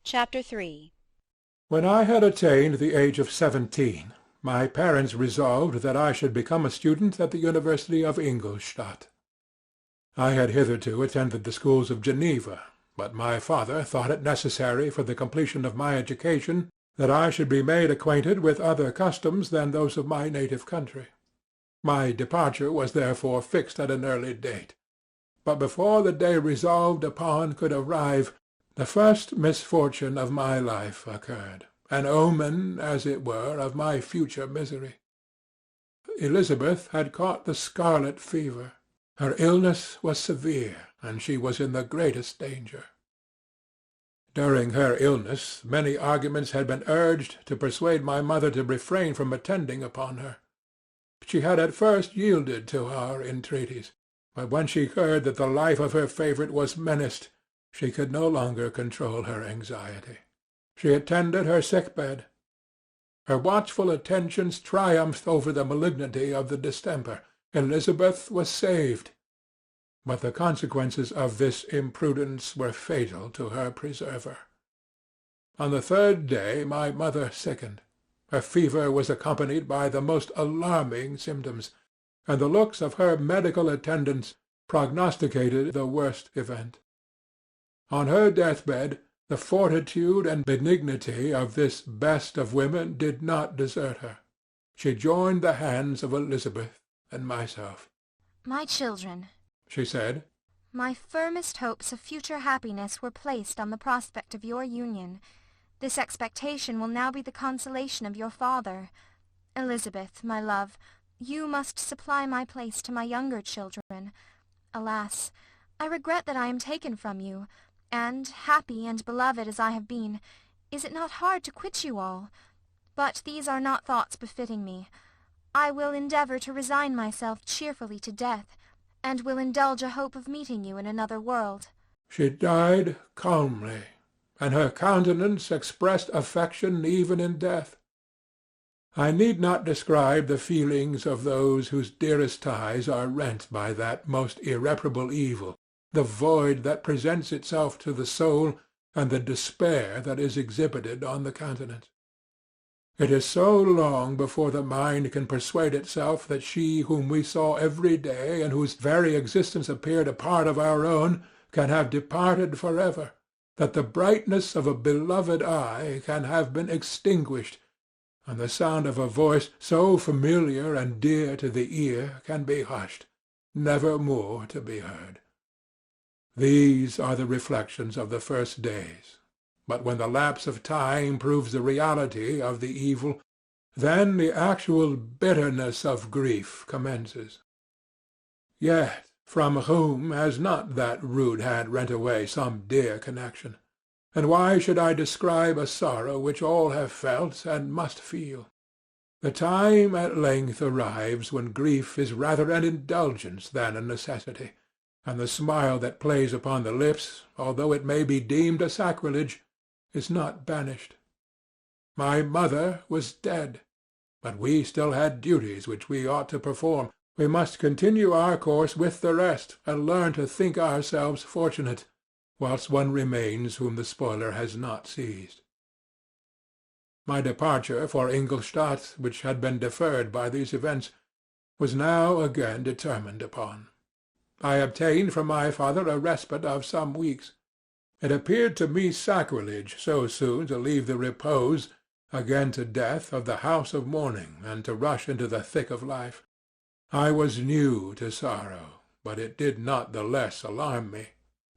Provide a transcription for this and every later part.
Chapter 3. When I had attained the age of 17, my parents resolved that I should become a student at the University of Ingolstadt. I had hitherto attended the schools of Geneva, but my father thought it necessary for the completion of my education that I should be made acquainted with other customs than those of my native country. My departure was therefore fixed at an early date. But before the day resolved upon could arrive, the first misfortune of my life occurred, an omen, as it were, of my future misery. Elizabeth had caught the scarlet fever. Her illness was severe, and she was in the greatest danger. During her illness many arguments had been urged to persuade my mother to refrain from attending upon her. She had at first yielded to our entreaties, but when she heard that the life of her favourite was menaced, she could no longer control her anxiety. She attended her sick-bed. Her watchful attentions triumphed over the malignity of the distemper. Elizabeth was saved, but the consequences of this imprudence were fatal to her preserver. On the third day my mother sickened. Her fever was accompanied by the most alarming symptoms, and the looks of her medical attendants prognosticated the worst event. On her deathbed, the fortitude and benignity of this best of women did not desert her. She joined the hands of Elizabeth and myself. "My children," she said, "my firmest hopes of future happiness were placed on the prospect of your union. This expectation will now be the consolation of your father. Elizabeth, my love, you must supply my place to my younger children. Alas, I regret that I am taken from you, and, happy and beloved as I have been, is it not hard to quit you all? But these are not thoughts befitting me. I will endeavour to resign myself cheerfully to death, and will indulge a hope of meeting you in another world." She died calmly, and her countenance expressed affection even in death. I need not describe the feelings of those whose dearest ties are rent by that most irreparable evil, the void that presents itself to the soul, and the despair that is exhibited on the countenance. It is so long before the mind can persuade itself that she whom we saw every day, and whose very existence appeared a part of our own, can have departed for ever, that the brightness of a beloved eye can have been extinguished, and the sound of a voice so familiar and dear to the ear can be hushed, never more to be heard. These are the reflections of the first days, but when the lapse of time proves the reality of the evil, then the actual bitterness of grief commences. Yet from whom has not that rude hand rent away some dear connection? And why should I describe a sorrow which all have felt and must feel? The time at length arrives when grief is rather an indulgence than a necessity, and the smile that plays upon the lips, although it may be deemed a sacrilege, is not banished. My mother was dead, but we still had duties which we ought to perform. We must continue our course with the rest, and learn to think ourselves fortunate, whilst one remains whom the spoiler has not seized. My departure for Ingolstadt, which had been deferred by these events, was now again determined upon. I obtained from my father a respite of some weeks. It appeared to me sacrilege so soon to leave the repose, again to death, of the house of mourning, and to rush into the thick of life. I was new to sorrow, but it did not the less alarm me.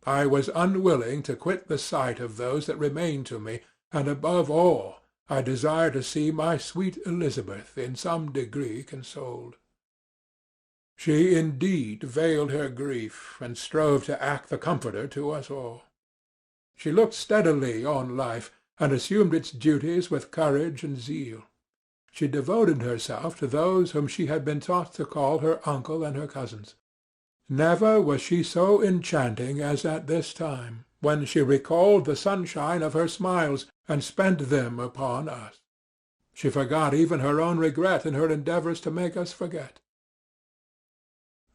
I was unwilling to quit the sight of those that remained to me, and above all I desired to see my sweet Elizabeth in some degree consoled. She indeed veiled her grief, and strove to act the comforter to us all. She looked steadily on life, and assumed its duties with courage and zeal. She devoted herself to those whom she had been taught to call her uncle and her cousins. Never was she so enchanting as at this time, when she recalled the sunshine of her smiles, and spent them upon us. She forgot even her own regret in her endeavours to make us forget.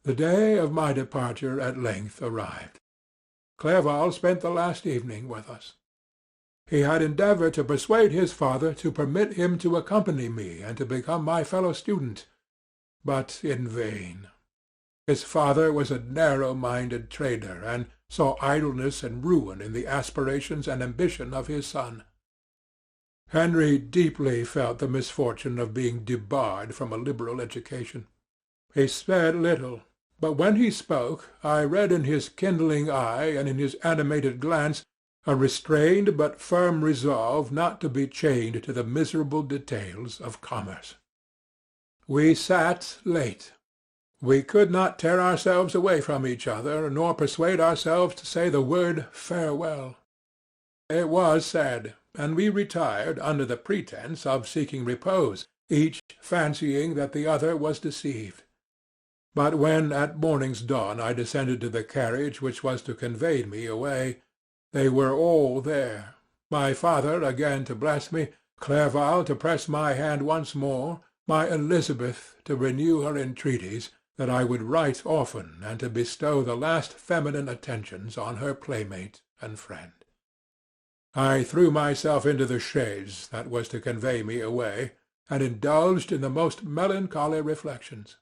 The day of my departure at length arrived. Clerval spent the last evening with us. he had endeavoured to persuade his father to permit him to accompany me and to become my fellow-student, but in vain. His father was a narrow-minded trader, and saw idleness and ruin in the aspirations and ambition of his son. Henry deeply felt the misfortune of being debarred from a liberal education. He said little, but when he spoke I read in his kindling eye and in his animated glance a restrained but firm resolve not to be chained to the miserable details of commerce. We sat late. We could not tear ourselves away from each other, nor persuade ourselves to say the word farewell. It was said, and we retired under the pretence of seeking repose, each fancying that the other was deceived. But when at morning's dawn I descended to the carriage which was to convey me away, they were all there, my father again to bless me, Clerval to press my hand once more, my Elizabeth to renew her entreaties that I would write often and to bestow the last feminine attentions on her playmate and friend. I threw myself into the chaise that was to convey me away, and indulged in the most melancholy reflections.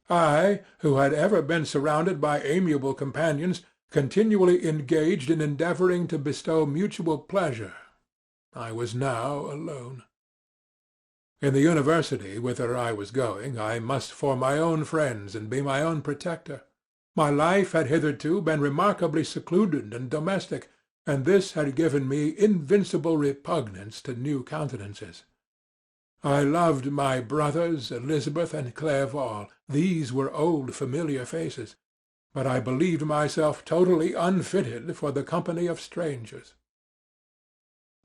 I, who had ever been surrounded by amiable companions, continually engaged in endeavouring to bestow mutual pleasure, I was now alone. In the university whither I was going, I must form my own friends and be my own protector. My life had hitherto been remarkably secluded and domestic, and this had given me invincible repugnance to new countenances. I loved my brothers, Elizabeth and Clerval. These were old familiar faces, but I believed myself totally unfitted for the company of strangers.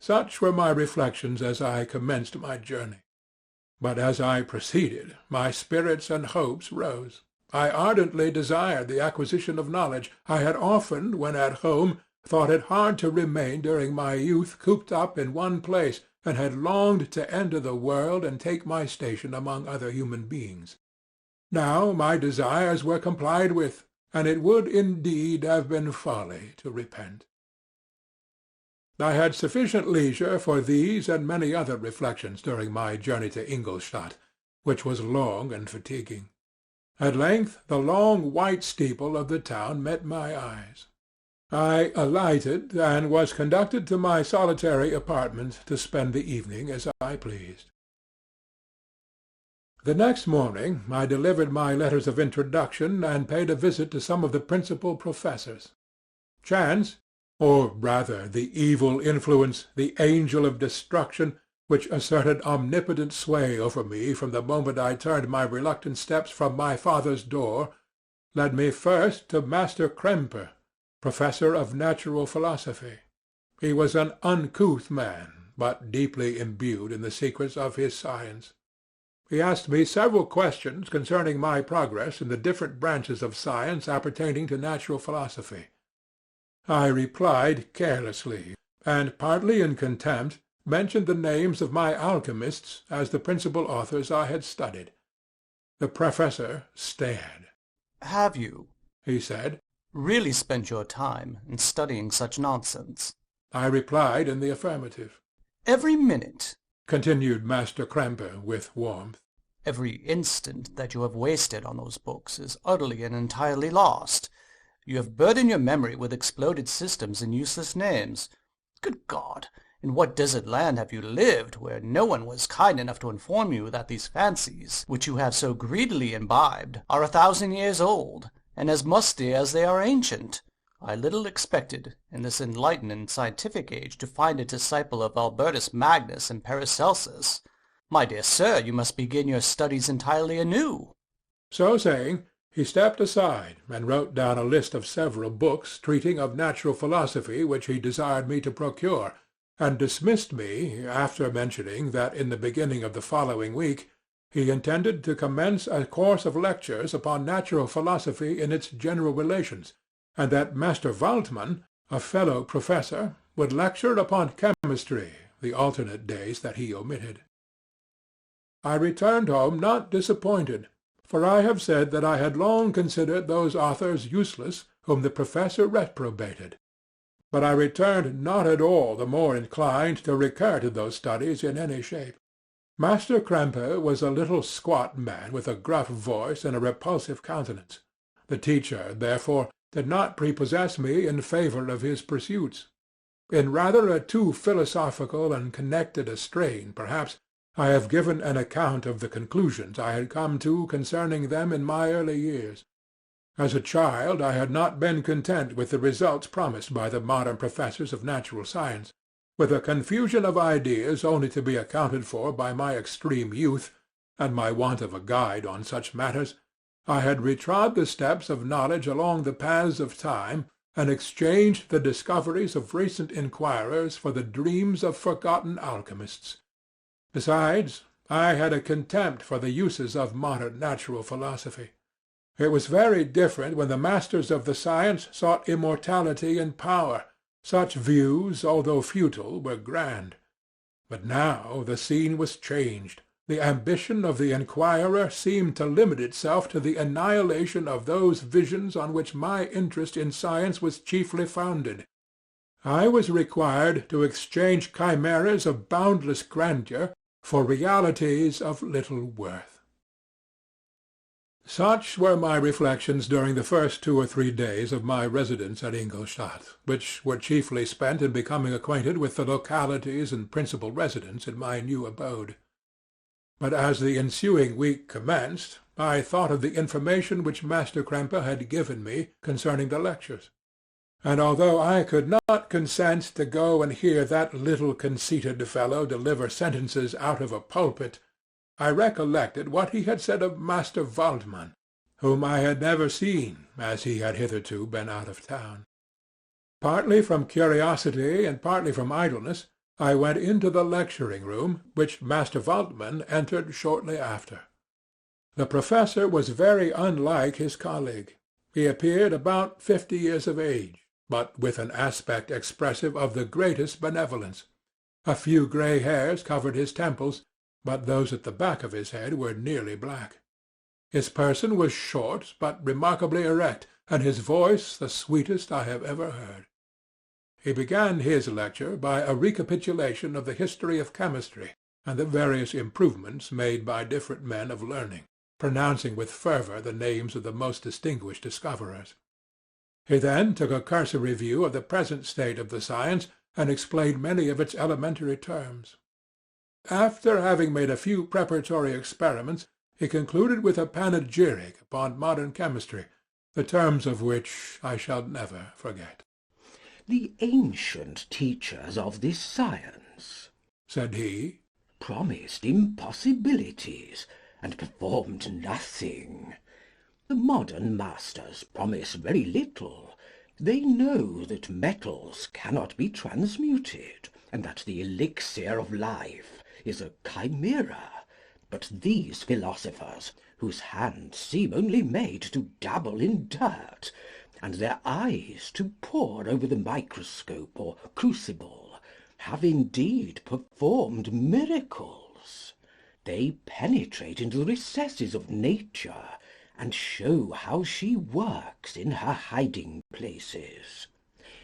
Such were my reflections as I commenced my journey. But as I proceeded, my spirits and hopes rose. I ardently desired the acquisition of knowledge. I had often, when at home, thought it hard to remain during my youth cooped up in one place, and had longed to enter the world and take my station among other human beings. Now my desires were complied with, and it would indeed have been folly to repent. I had sufficient leisure for these and many other reflections during my journey to Ingolstadt, which was long and fatiguing. At length the long white steeple of the town met my eyes. I alighted, and was conducted to my solitary apartment to spend the evening as I pleased. The next morning I delivered my letters of introduction, and paid a visit to some of the principal professors. Chance, or rather the evil influence, the angel of destruction, which asserted omnipotent sway over me from the moment I turned my reluctant steps from my father's door, led me first to Master Kremper, professor of natural philosophy. He was an uncouth man, but deeply imbued in the secrets of his science. He asked me several questions concerning my progress in the different branches of science appertaining to natural philosophy. I replied carelessly, and partly in contempt mentioned the names of my alchemists as the principal authors I had studied. The professor stared. "Have you," he said, "really spent your time in studying such nonsense?" I replied in the affirmative. "Every minute," continued Master Kremper with warmth, "every instant that you have wasted on those books is utterly and entirely lost. You have burdened your memory with exploded systems and useless names. Good God! In what desert land have you lived, where no one was kind enough to inform you that these fancies, which you have so greedily imbibed, are 1,000 years old, and as musty as they are ancient? I little expected, in this enlightened and scientific age, to find a disciple of Albertus Magnus and Paracelsus. My dear sir, you must begin your studies entirely anew." So saying, he stepped aside and wrote down a list of several books treating of natural philosophy which he desired me to procure, and dismissed me after mentioning that in the beginning of the following week he intended to commence a course of lectures upon natural philosophy in its general relations, and that Master Waldmann, a fellow professor, would lecture upon chemistry the alternate days that he omitted. I returned home not disappointed, for I have said that I had long considered those authors useless whom the professor reprobated. but I returned not at all the more inclined to recur to those studies in any shape. Master Krempe was a little squat man with a gruff voice and a repulsive countenance. The teacher, therefore, did not prepossess me in favour of his pursuits. In rather a too philosophical and connected a strain, perhaps, I have given an account of the conclusions I had come to concerning them in my early years. As a child I had not been content with the results promised by the modern professors of natural science. With a confusion of ideas only to be accounted for by my extreme youth, and my want of a guide on such matters, I had retrod the steps of knowledge along the paths of time, and exchanged the discoveries of recent inquirers for the dreams of forgotten alchemists. Besides, I had a contempt for the uses of modern natural philosophy. It was very different when the masters of the science sought immortality and power. Such views, although futile, were grand. But now the scene was changed. The ambition of the inquirer seemed to limit itself to the annihilation of those visions on which my interest in science was chiefly founded. I was required to exchange chimeras of boundless grandeur for realities of little worth. Such were my reflections during the first 2 or 3 days of my residence at Ingolstadt, which were chiefly spent in becoming acquainted with the localities and principal residents in my new abode. But as the ensuing week commenced, I thought of the information which Master Krempe had given me concerning the lectures. And although I could not consent to go and hear that little conceited fellow deliver sentences out of a pulpit, I recollected what he had said of Master Waldmann, whom I had never seen, as he had hitherto been out of town. Partly from curiosity and partly from idleness, I went into the lecturing-room, which Master Waldmann entered shortly after. The professor was very unlike his colleague. He appeared about 50 years of age, but with an aspect expressive of the greatest benevolence. A few grey hairs covered his temples, but those at the back of his head were nearly black. His person was short, but remarkably erect, and his voice the sweetest I have ever heard. He began his lecture by a recapitulation of the history of chemistry, and the various improvements made by different men of learning, pronouncing with fervour the names of the most distinguished discoverers. He then took a cursory view of the present state of the science, and explained many of its elementary terms. After having made a few preparatory experiments, he concluded with a panegyric upon modern chemistry, the terms of which I shall never forget. "The ancient teachers of this science," said he, "promised impossibilities, and performed nothing. The modern masters promise very little. They know that metals cannot be transmuted, and that the elixir of life is a chimera. But these philosophers, whose hands seem only made to dabble in dirt, and their eyes to pore over the microscope or crucible, have indeed performed miracles. They penetrate into the recesses of nature, and show how she works in her hiding places.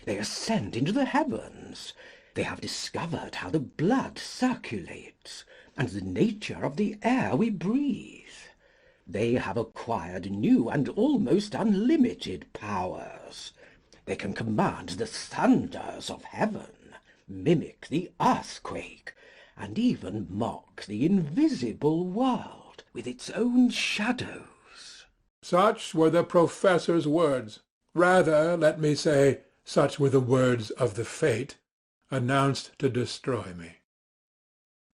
They ascend into the heavens. They have discovered how the blood circulates, and the nature of the air we breathe. They have acquired new and almost unlimited powers. They can command the thunders of heaven, mimic the earthquake, and even mock the invisible world with its own shadows." Such were the professor's words. Rather, let me say, such were the words of the fate announced to destroy me.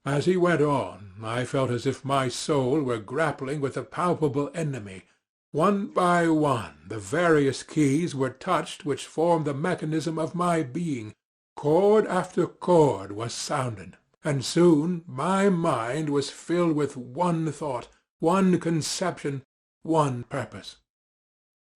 As he went on, I felt as if my soul were grappling with a palpable enemy. One by one the various keys were touched which formed the mechanism of my being. Chord after chord was sounded, and soon my mind was filled with one thought, one conception, one purpose.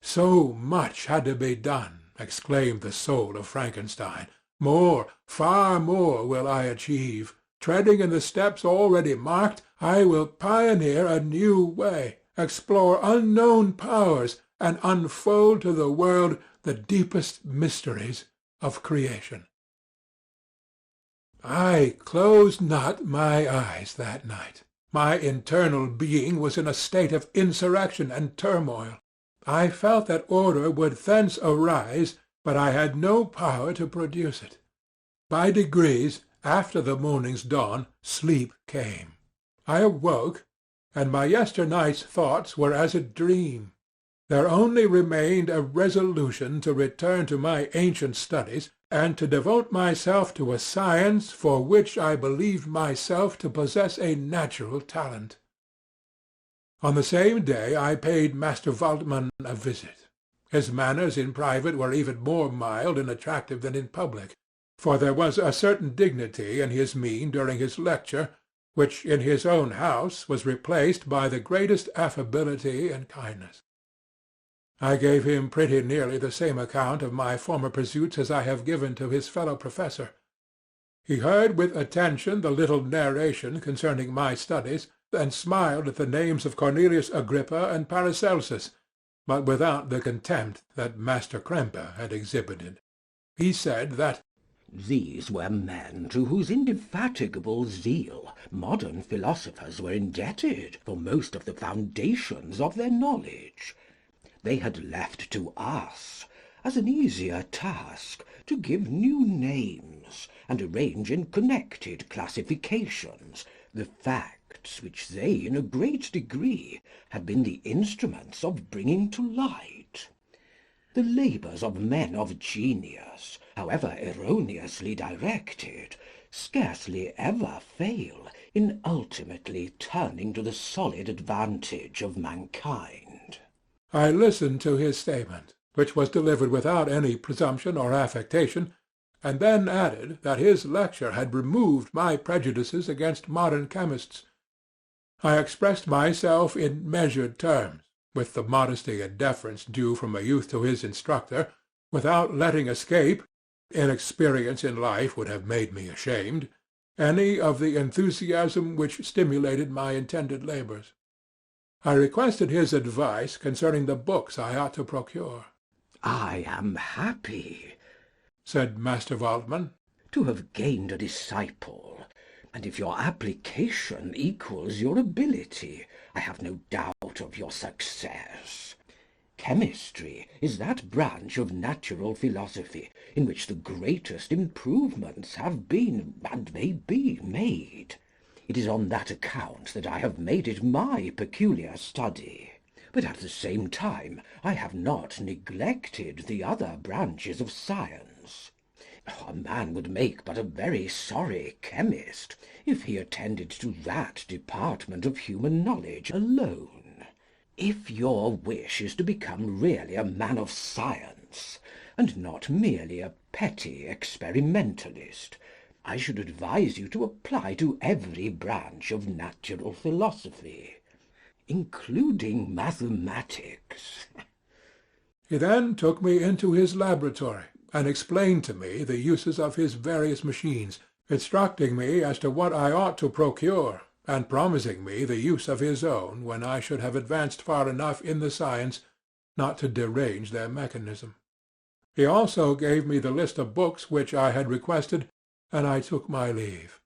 "So much had to be done," exclaimed the soul of Frankenstein. "More, far more will I achieve. Treading in the steps already marked, I will pioneer a new way, explore unknown powers, and unfold to the world the deepest mysteries of creation. I closed not my eyes that night. My internal being was in a state of insurrection and turmoil. I felt that order would thence arise, but I had no power to produce it. By degrees, after the morning's dawn, sleep came. I awoke, and my yesternight's thoughts were as a dream. There only remained a resolution to return to my ancient studies, and to devote myself to a science for which I believed myself to possess a natural talent. On the same day I paid Master Waldman a visit. His manners in private were even more mild and attractive than in public, for there was a certain dignity in his mien during his lecture, which in his own house was replaced by the greatest affability and kindness. I gave him pretty nearly the same account of my former pursuits as I have given to his fellow professor. He heard with attention the little narration concerning my studies, and smiled at the names of Cornelius Agrippa and Paracelsus, but without the contempt that Master Krempe had exhibited. He said that these were men to whose indefatigable zeal modern philosophers were indebted for most of the foundations of their knowledge. They had left to us, as an easier task, to give new names, and arrange in connected classifications the facts which they in a great degree had been the instruments of bringing to light. The labours of men of genius, however erroneously directed, scarcely ever fail in ultimately turning to the solid advantage of mankind. I listened to his statement, which was delivered without any presumption or affectation, and then added that his lecture had removed my prejudices against modern chemists. I expressed myself in measured terms, with the modesty and deference due from a youth to his instructor, without letting escape inexperience in life would have made me ashamed any of the enthusiasm which stimulated my intended labours. I requested his advice concerning the books I ought to procure. I am happy, said Master Waldman, to have gained a disciple, and if your application equals your ability, I have no doubt of your success. Chemistry is that branch of natural philosophy in which the greatest improvements have been and may be made. It is on that account that I have made it my peculiar study. But at the same time I have not neglected the other branches of science. A man would make but a very sorry chemist if he attended to that department of human knowledge alone. If your wish is to become really a man of science, and not merely a petty experimentalist, I should advise you to apply to every branch of natural philosophy, including mathematics. He then took me into his laboratory, and explained to me the uses of his various machines, instructing me as to what I ought to procure, and promising me the use of his own when I should have advanced far enough in the science not to derange their mechanism. He also gave me the list of books which I had requested, and I took my leave.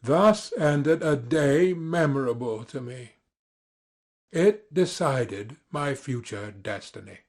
Thus ended a day memorable to me. It decided my future destiny.